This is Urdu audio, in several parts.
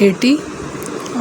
80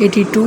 82।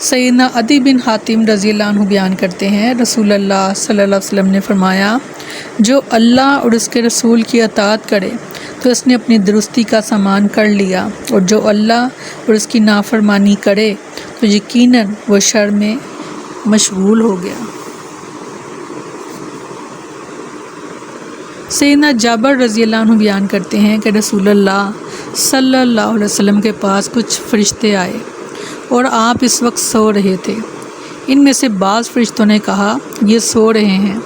سیدنا عدی بن حاتم رضی اللہ عنہ بیان کرتے ہیں رسول اللہ صلی اللہ علیہ وسلم نے فرمایا جو اللہ اور اس کے رسول کی اطاعت کرے تو اس نے اپنی درستی کا سامان کر لیا، اور جو اللہ اور اس کی نافرمانی کرے تو یقیناً وہ شر میں مشغول ہو گیا۔ سیدنا جابر رضی اللہ عنہ بیان کرتے ہیں کہ رسول اللہ صلی اللہ علیہ وسلم کے پاس کچھ فرشتے آئے اور آپ اس وقت سو رہے تھے۔ ان میں سے بعض فرشتوں نے کہا یہ سو رہے ہیں،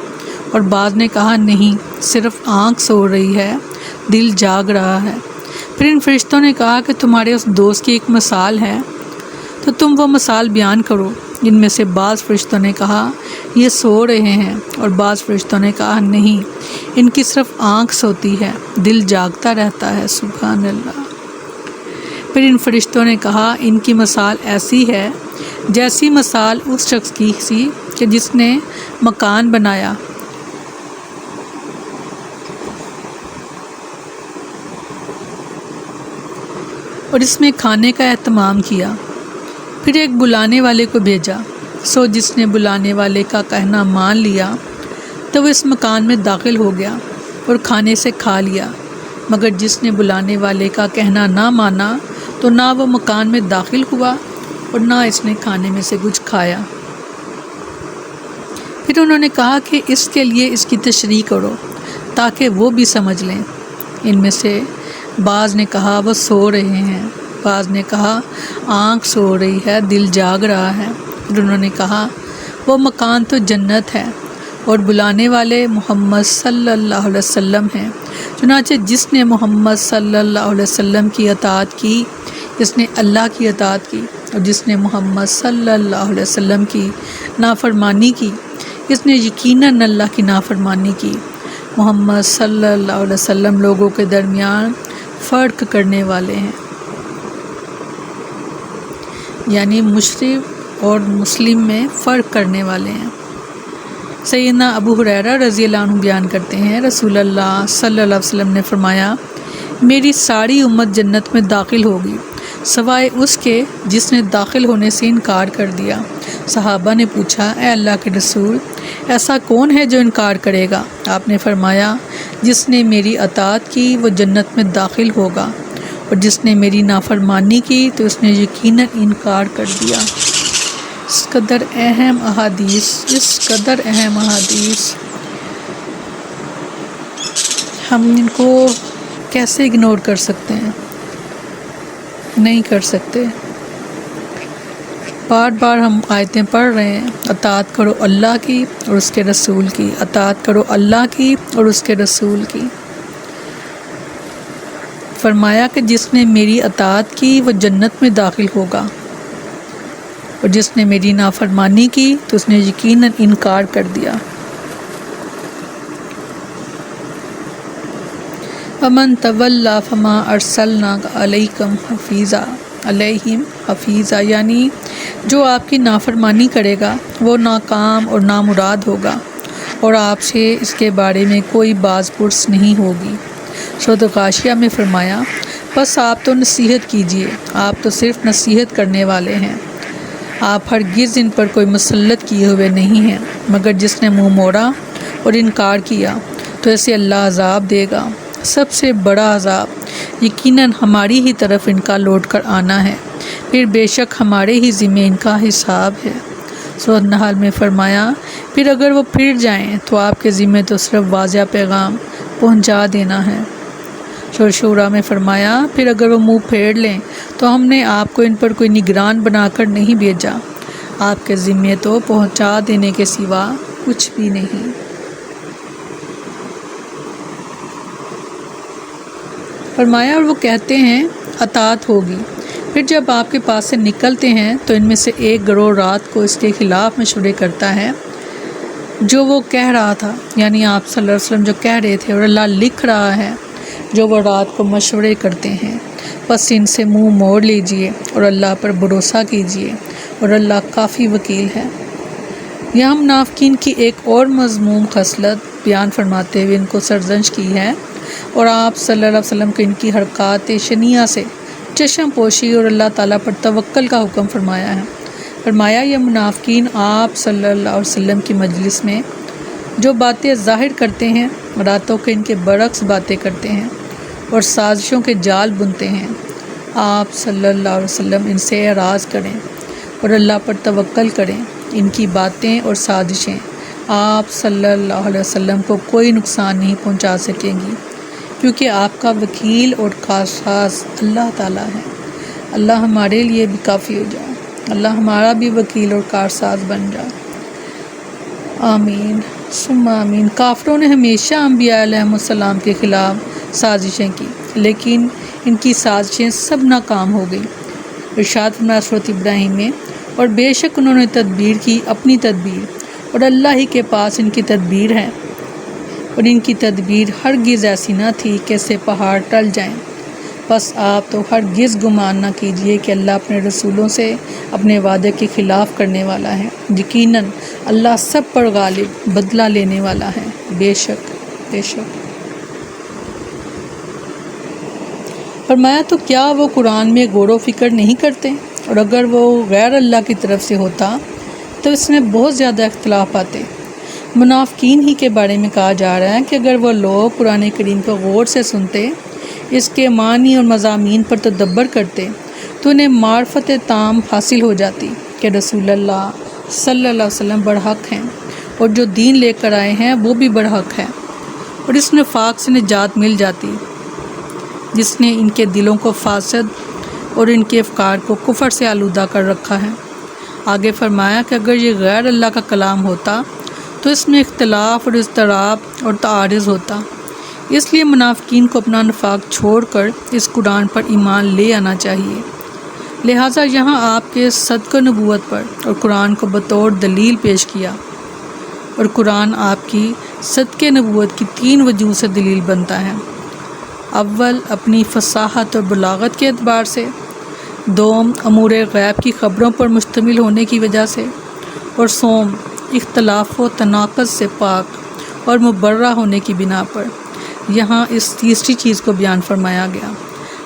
اور بعض نے کہا نہیں، صرف آنکھ سو رہی ہے، دل جاگ رہا ہے۔ پھر ان فرشتوں نے کہا کہ تمہارے اس دوست کی ایک مثال ہے تو تم وہ مثال بیان کرو۔ ان میں سے بعض فرشتوں نے کہا یہ سو رہے ہیں، اور بعض فرشتوں نے کہا نہیں، ان کی صرف آنکھ سوتی ہے، دل جاگتا رہتا ہے۔ سبحان اللہ۔ پھر ان فرشتوں نے کہا ان کی مثال ایسی ہے جیسی مثال اس شخص کی سی کہ جس نے مکان بنایا اور اس میں کھانے کا اہتمام کیا، پھر ایک بلانے والے کو بھیجا، سو جس نے بلانے والے کا کہنا مان لیا تو وہ اس مکان میں داخل ہو گیا اور کھانے سے کھا لیا، مگر جس نے بلانے والے کا کہنا نہ مانا تو نہ وہ مکان میں داخل ہوا اور نہ اس نے کھانے میں سے کچھ کھایا۔ پھر انہوں نے کہا کہ اس کے لیے اس کی تشریح کرو تاکہ وہ بھی سمجھ لیں۔ ان میں سے بعض نے کہا وہ سو رہے ہیں، بعض نے کہا آنکھ سو رہی ہے، دل جاگ رہا ہے۔ پھر انہوں نے کہا وہ مکان تو جنت ہے اور بلانے والے محمد صلی اللہ علیہ وسلم ہیں۔ چنانچہ جس نے محمد صلی اللہ علیہ وسلم کی اطاعت کی اس نے اللہ کی اطاعت کی، اور جس نے محمد صلی اللہ علیہ وسلم کی نافرمانی کی اس نے یقیناً اللہ کی نافرمانی کی۔ محمد صلی اللہ علیہ وسلم لوگوں کے درمیان فرق کرنے والے ہیں، یعنی مشرک اور مسلم میں فرق کرنے والے ہیں۔ سیدنا ابو ہریرہ رضی اللہ عنہ بیان کرتے ہیں رسول اللہ صلی اللہ علیہ وسلم نے فرمایا میری ساری امت جنت میں داخل ہوگی سوائے اس کے جس نے داخل ہونے سے انکار کر دیا۔ صحابہ نے پوچھا اے اللہ کے رسول ایسا کون ہے جو انکار کرے گا؟ آپ نے فرمایا جس نے میری اطاعت کی وہ جنت میں داخل ہوگا، اور جس نے میری نافرمانی کی تو اس نے یقیناً انکار کر دیا۔ اس قدر اہم احادیث ہم ان کو کیسے اگنور کر سکتے ہیں؟ نہیں کر سکتے۔ بار بار ہم آیتیں پڑھ رہے ہیں، اطاعت کرو اللہ کی اور اس کے رسول کی، اطاعت کرو اللہ کی اور اس کے رسول کی۔ فرمایا کہ جس نے میری اطاعت کی وہ جنت میں داخل ہوگا، اور جس نے میری نافرمانی کی تو اس نے یقیناً انکار کر دیا۔ وَمَن تَوَلَّى فَمَا أَرْسَلْنَاكَ عَلَيْهِمْ حَفِيظًا، یعنی جو آپ کی نافرمانی کرے گا وہ ناکام اور نامراد ہوگا، اور آپ سے اس کے بارے میں کوئی باز پرس نہیں ہوگی۔ سورۃ غاشیہ میں فرمایا بس آپ تو نصیحت کیجئے، آپ تو صرف نصیحت کرنے والے ہیں، آپ ہرگز ان پر کوئی مسلط کیے ہوئے نہیں ہیں، مگر جس نے منہ موڑا اور انکار کیا تو اسے اللہ عذاب دے گا، سب سے بڑا عذاب، یقیناً ہماری ہی طرف ان کا لوٹ کر آنا ہے، پھر بے شک ہمارے ہی ذمہ ان کا حساب ہے۔ سورۃ نحل میں فرمایا پھر اگر وہ پھر جائیں تو آپ کے ذمہ تو صرف واضح پیغام پہنچا دینا ہے۔ سورۃ شورى میں فرمایا پھر اگر وہ منہ پھیر لیں تو ہم نے آپ کو ان پر کوئی نگران بنا کر نہیں بھیجا، آپ کے ذمہ تو پہنچا دینے کے سوا کچھ بھی نہیں۔ فرمایا اور وہ کہتے ہیں اطاعت ہوگی، پھر جب آپ کے پاس سے نکلتے ہیں تو ان میں سے ایک گروہ رات کو اس کے خلاف مشورے کرتا ہے جو وہ کہہ رہا تھا، یعنی آپ صلی اللہ علیہ وسلم جو کہہ رہے تھے، اور اللہ لکھ رہا ہے جو وہ رات کو مشورے کرتے ہیں، بس ان سے منہ موڑ لیجئے اور اللہ پر بھروسہ کیجئے، اور اللہ کافی وکیل ہے۔ یہاں ہم منافقین کی ایک اور مذموم خصلت بیان فرماتے ہوئے ان کو سرزنش کی ہے، اور آپ صلی اللہ علیہ وسلم کو ان کی حرکات شنیعہ سے چشم پوشی اور اللہ تعالیٰ پر توکل کا حکم فرمایا ہے۔ فرمایا یہ منافقین آپ صلی اللہ علیہ وسلم کی مجلس میں جو باتیں ظاہر کرتے ہیں راتوں کے ان کے برعکس باتیں کرتے ہیں اور سازشوں کے جال بنتے ہیں، آپ صلی اللہ علیہ وسلم ان سے اعراض کریں اور اللہ پر توکل کریں۔ ان کی باتیں اور سازشیں آپ صلی اللہ علیہ وسلم کو کوئی نقصان نہیں پہنچا سکیں گی، کیونکہ آپ کا وکیل اور کارساز اللہ تعالیٰ ہے۔ اللہ ہمارے لیے بھی کافی ہو جائے، اللہ ہمارا بھی وکیل اور کارساز بن جائے، آمین ثم آمین۔ کافروں نے ہمیشہ انبیاء علیہ السلام کے خلاف سازشیں کی، لیکن ان کی سازشیں سب ناکام ہو گئیں۔ ارشاد فرمایا سورۃ ابراہیم میں، اور بے شک انہوں نے تدبیر کی اپنی تدبیر، اور اللہ ہی کے پاس ان کی تدبیر ہے، اور ان کی تدبیر ہرگز ایسی نہ تھی کہ اس سے پہاڑ ٹل جائیں۔ بس آپ تو ہرگز گمان نہ کیجیے کہ اللہ اپنے رسولوں سے اپنے وعدے کے خلاف کرنے والا ہے، یقیناً اللہ سب پر غالب بدلہ لینے والا ہے، بے شک بے شک۔ فرمایا تو کیا وہ قرآن میں غور و فکر نہیں کرتے؟ اور اگر وہ غیر اللہ کی طرف سے ہوتا تو اس میں بہت زیادہ اختلاف آتے۔ منافقین ہی کے بارے میں کہا جا رہا ہے کہ اگر وہ لوگ قرآن کریم کو غور سے سنتے، اس کے معنی اور مضامین پر تدبر کرتے، تو انہیں معرفت تام حاصل ہو جاتی کہ رسول اللہ صلی اللہ علیہ وسلم برحق ہیں، اور جو دین لے کر آئے ہیں وہ بھی برحق ہے، اور اس نفاق سے نجات مل جاتی جس نے ان کے دلوں کو فاسد اور ان کے افکار کو کفر سے آلودہ کر رکھا ہے۔ آگے فرمایا کہ اگر یہ غیر اللہ کا کلام ہوتا تو اس میں اختلاف اور اضطراب اور تعارض ہوتا، اس لیے منافقین کو اپنا نفاق چھوڑ کر اس قرآن پر ایمان لے آنا چاہیے۔ لہٰذا یہاں آپ کے صدق نبوت پر اور قرآن کو بطور دلیل پیش کیا، اور قرآن آپ کی صدق نبوت کی 3 وجوہ سے دلیل بنتا ہے۔ اول، اپنی فصاحت اور بلاغت کے اعتبار سے، دوم، امور غیب کی خبروں پر مشتمل ہونے کی وجہ سے، اور سوم، اختلاف و تناقض سے پاک اور مبرہ ہونے کی بنا پر۔ یہاں اس تیسری چیز کو بیان فرمایا گیا۔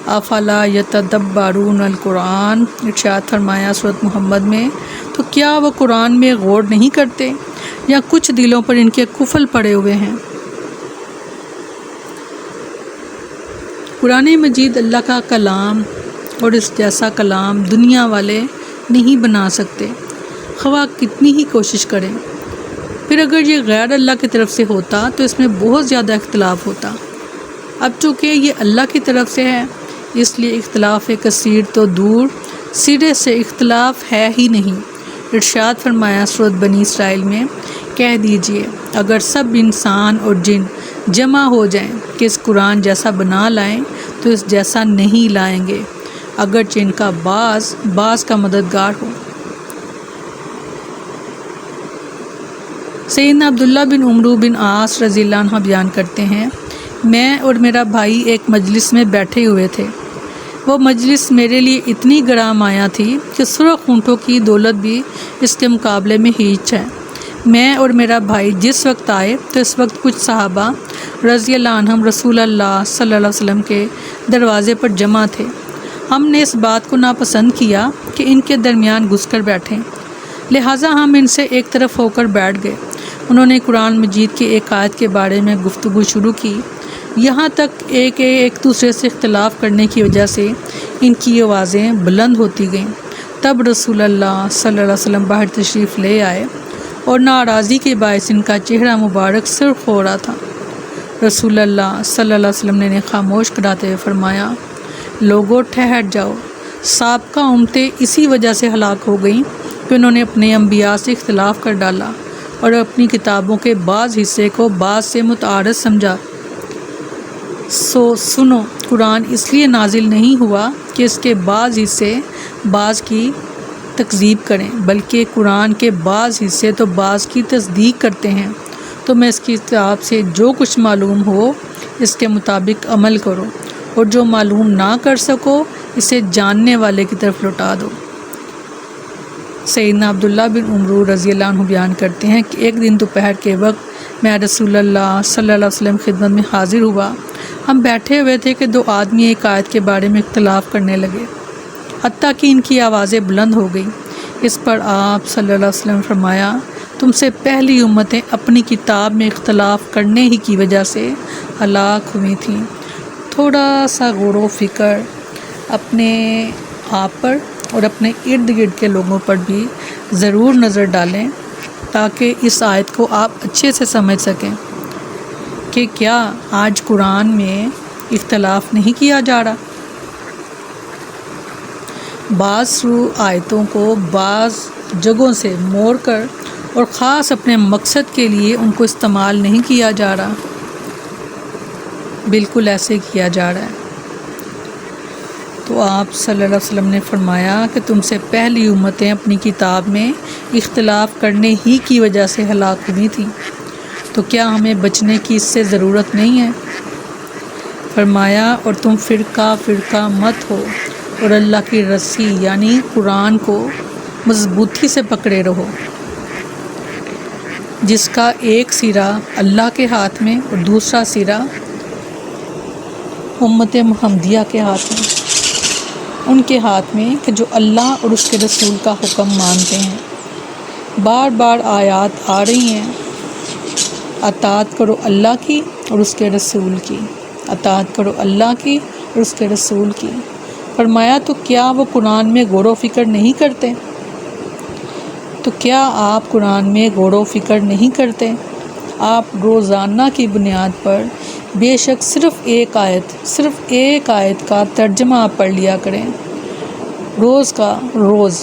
افلا یتدبرون القرآن، ارشاد فرمایا سورۃ محمد میں، تو کیا وہ قرآن میں غور نہیں کرتے، یا کچھ دلوں پر ان کے قفل پڑے ہوئے ہیں؟ قرآن مجید اللہ کا کلام، اور اس جیسا کلام دنیا والے نہیں بنا سکتے، خواہ کتنی ہی کوشش کریں۔ پھر اگر یہ غیر اللہ کی طرف سے ہوتا تو اس میں بہت زیادہ اختلاف ہوتا۔ اب چونکہ یہ اللہ کی طرف سے ہے، اس لیے اختلاف کثیر تو دور، سرے سے اختلاف ہے ہی نہیں۔ ارشاد فرمایا سورۃ بنی اسرائیل میں، کہہ دیجئے اگر سب انسان اور جن جمع ہو جائیں کہ اس قرآن جیسا بنا لائیں تو اس جیسا نہیں لائیں گے، اگرچہ ان کا بعض کا مددگار ہو۔ سیدنا عبداللہ بن عمرو بن عاص رضی اللہ عنہ بیان کرتے ہیں، میں اور میرا بھائی ایک مجلس میں بیٹھے ہوئے تھے۔ وہ مجلس میرے لیے اتنی گرام آیا تھی کہ سرخ اونٹوں کی دولت بھی اس کے مقابلے میں ہیچ ہے۔ میں اور میرا بھائی جس وقت آئے تو اس وقت کچھ صحابہ رضی اللہ عنہم رسول اللہ صلی اللہ علیہ وسلم کے دروازے پر جمع تھے۔ ہم نے اس بات کو ناپسند کیا کہ ان کے درمیان گھس کر بیٹھیں، لہٰذا ہم ان سے ایک طرف ہو کر بیٹھ گئے۔ انہوں نے قرآن مجید کی ایک آیت کے بارے میں گفتگو شروع کی، یہاں تک ایک دوسرے سے اختلاف کرنے کی وجہ سے ان کی آوازیں بلند ہوتی گئیں۔ تب رسول اللہ صلی اللہ علیہ وسلم باہر تشریف لے آئے، اور ناراضی کے باعث ان کا چہرہ مبارک سرخ ہو رہا تھا۔ رسول اللہ صلی اللہ علیہ وسلم نے انہیں خاموش کراتے ہوئے فرمایا، لوگوں ٹھہر جاؤ، سابقہ امتیں اسی وجہ سے ہلاک ہو گئیں کہ انہوں نے اپنے انبیاء سے اختلاف کر ڈالا اور اپنی کتابوں کے بعض حصے کو بعض سے متعارض سمجھا۔ سنو، قرآن اس لیے نازل نہیں ہوا کہ اس کے بعض حصے بعض کی تکذیب کریں، بلکہ قرآن کے بعض حصے تو بعض کی تصدیق کرتے ہیں۔ تو میں اس کی کتاب سے جو کچھ معلوم ہو اس کے مطابق عمل کرو، اور جو معلوم نہ کر سکو اسے جاننے والے کی طرف لوٹا دو۔ سیدنا عبداللہ بن عمرو رضی اللہ عنہ بیان کرتے ہیں کہ ایک دن دوپہر کے وقت میں رسول اللہ صلی اللہ علیہ وسلم خدمت میں حاضر ہوا۔ ہم بیٹھے ہوئے تھے کہ 2 آدمی ایک آیت کے بارے میں اختلاف کرنے لگے، حتیٰ کہ ان کی آوازیں بلند ہو گئیں۔ اس پر آپ صلی اللہ علیہ وسلم نے فرمایا تم سے پہلی امتیں اپنی کتاب میں اختلاف کرنے ہی کی وجہ سے ہلاک ہوئی تھیں۔ تھوڑا سا غور و فکر اپنے آپ پر اور اپنے ارد گرد کے لوگوں پر بھی ضرور نظر ڈالیں تاکہ اس آیت کو آپ اچھے سے سمجھ سکیں کہ کیا آج قرآن میں اختلاف نہیں کیا جا رہا۔ بعض آیتوں کو بعض جگہوں سے موڑ کر اور خاص اپنے مقصد کے لیے ان کو استعمال نہیں کیا جا رہا، بالکل ایسے کیا جا رہا ہے۔ تو آپ صلی اللہ علیہ وسلم نے فرمایا کہ تم سے پہلی امتیں اپنی کتاب میں اختلاف کرنے ہی کی وجہ سے ہلاک ہوئی تھیں، تو کیا ہمیں بچنے کی اس سے ضرورت نہیں ہے؟ فرمایا اور تم فرقہ فرقہ مت ہو اور اللہ کی رسی یعنی قرآن کو مضبوطی سے پکڑے رہو، جس کا ایک سرا اللہ کے ہاتھ میں اور دوسرا سرا امت محمدیہ کے ہاتھ میں، ان کے ہاتھ میں کہ جو اللہ اور اس کے رسول کا حکم مانتے ہیں۔ بار بار آیات آ رہی ہیں، اطاعت کرو اللہ کی اور اس کے رسول کی، اطاعت کرو اللہ کی اور اس کے رسول کی۔ فرمایا تو کیا وہ قرآن میں غور و فکر نہیں کرتے؟ تو کیا آپ قرآن میں غور و فکر نہیں کرتے؟ آپ روزانہ کی بنیاد پر بے شک صرف ایک آیت کا ترجمہ آپ پڑھ لیا کریں روز کا روز،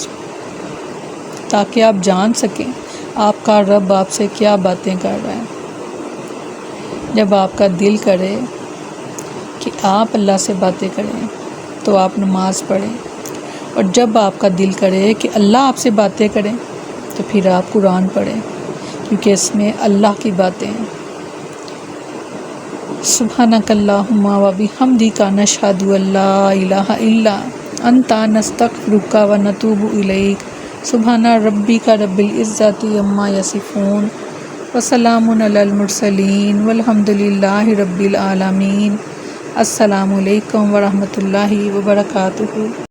تاکہ آپ جان سکیں آپ کا رب آپ سے کیا باتیں کر رہا ہے۔ جب آپ کا دل کرے کہ آپ اللہ سے باتیں کریں تو آپ نماز پڑھیں، اور جب آپ کا دل کرے کہ اللہ آپ سے باتیں کریں تو پھر آپ قرآن پڑھیں، کیونکہ اس میں اللہ کی باتیں ہیں۔ سبحانک اللہم و بحمدک نشہد ان لا الہ الا انت نستغفرک و نتوب الیک۔ سبحان ربک رب العزۃ عما یصفون وسلام علی المرسلین والحمد للہ رب العالمین۔ السلام علیکم ورحمۃ اللہ وبرکاتہ۔